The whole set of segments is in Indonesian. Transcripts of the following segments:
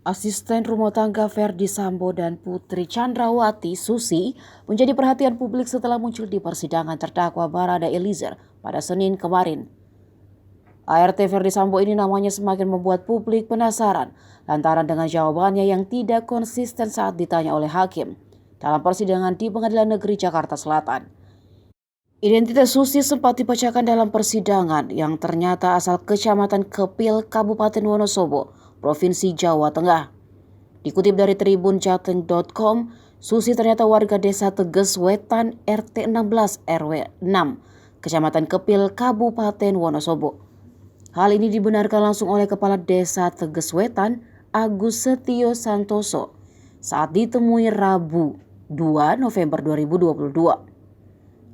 Asisten rumah tangga Verdi Sambo dan Putri Chandrawati Susi menjadi perhatian publik setelah muncul di persidangan terdakwa Barada Eliezer pada Senin kemarin. ART Verdi Sambo ini namanya semakin membuat publik penasaran lantaran dengan jawabannya yang tidak konsisten saat ditanya oleh hakim dalam persidangan di Pengadilan Negeri Jakarta Selatan. Identitas Susi sempat dibacakan dalam persidangan yang ternyata asal Kecamatan Kepil, Kabupaten Wonosobo, Provinsi Jawa Tengah. Dikutip dari tribunjateng.com, Susi ternyata warga desa Teges Wetan RT 16 RW 6, Kecamatan Kepil, Kabupaten Wonosobo. Hal ini dibenarkan langsung oleh Kepala Desa Teges Wetan, Agus Setio Santoso, saat ditemui Rabu 2 November 2022.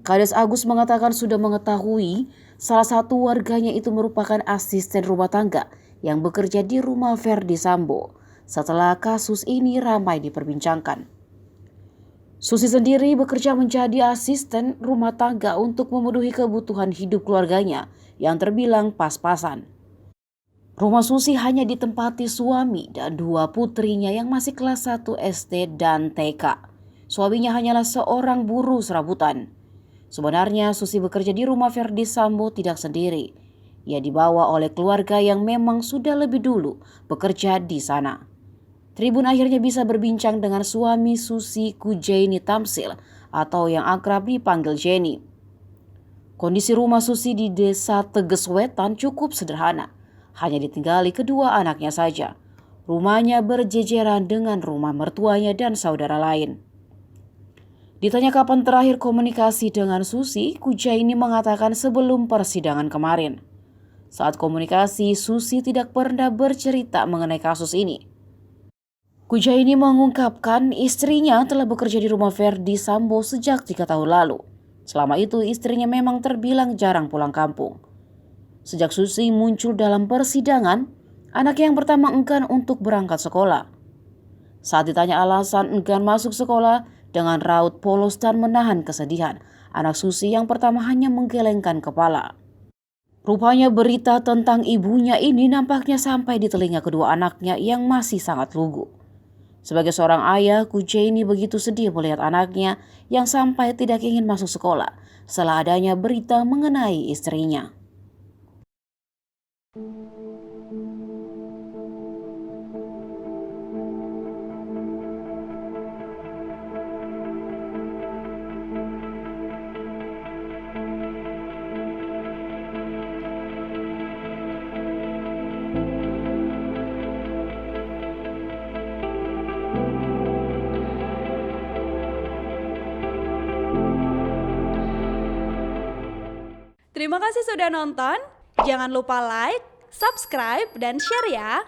Kades Agus mengatakan sudah mengetahui salah satu warganya itu merupakan asisten rumah tangga yang bekerja di rumah Verdi Sambo setelah kasus ini ramai diperbincangkan. Susi sendiri bekerja menjadi asisten rumah tangga untuk memenuhi kebutuhan hidup keluarganya yang terbilang pas-pasan. Rumah Susi hanya ditempati suami dan dua putrinya yang masih kelas 1 SD dan TK. Suaminya hanyalah seorang buruh serabutan. Sebenarnya Susi bekerja di rumah Verdi Sambo tidak sendiri. Ia dibawa oleh keluarga yang memang sudah lebih dulu bekerja di sana. Tribun akhirnya bisa berbincang dengan suami Susi, Kujaini Tamsil atau yang akrab dipanggil Jenny. Kondisi rumah Susi di desa Teges Wetan cukup sederhana. Hanya ditinggali kedua anaknya saja. Rumahnya berjejeran dengan rumah mertuanya dan saudara lain. Ditanya kapan terakhir komunikasi dengan Susi, Kujaini mengatakan sebelum persidangan kemarin. Saat komunikasi, Susi tidak pernah bercerita mengenai kasus ini. Kujaini mengungkapkan istrinya telah bekerja di rumah Verdi Sambo sejak 3 tahun lalu. Selama itu istrinya memang terbilang jarang pulang kampung. Sejak Susi muncul dalam persidangan, anak yang pertama enggan untuk berangkat sekolah. Saat ditanya alasan enggan masuk sekolah, dengan raut polos dan menahan kesedihan, anak Susi yang pertama hanya menggelengkan kepala. Rupanya berita tentang ibunya ini nampaknya sampai di telinga kedua anaknya yang masih sangat lugu. Sebagai seorang ayah, Kujaini begitu sedih melihat anaknya yang sampai tidak ingin masuk sekolah setelah adanya berita mengenai istrinya. Terima kasih sudah nonton. Jangan lupa like, subscribe, dan share ya.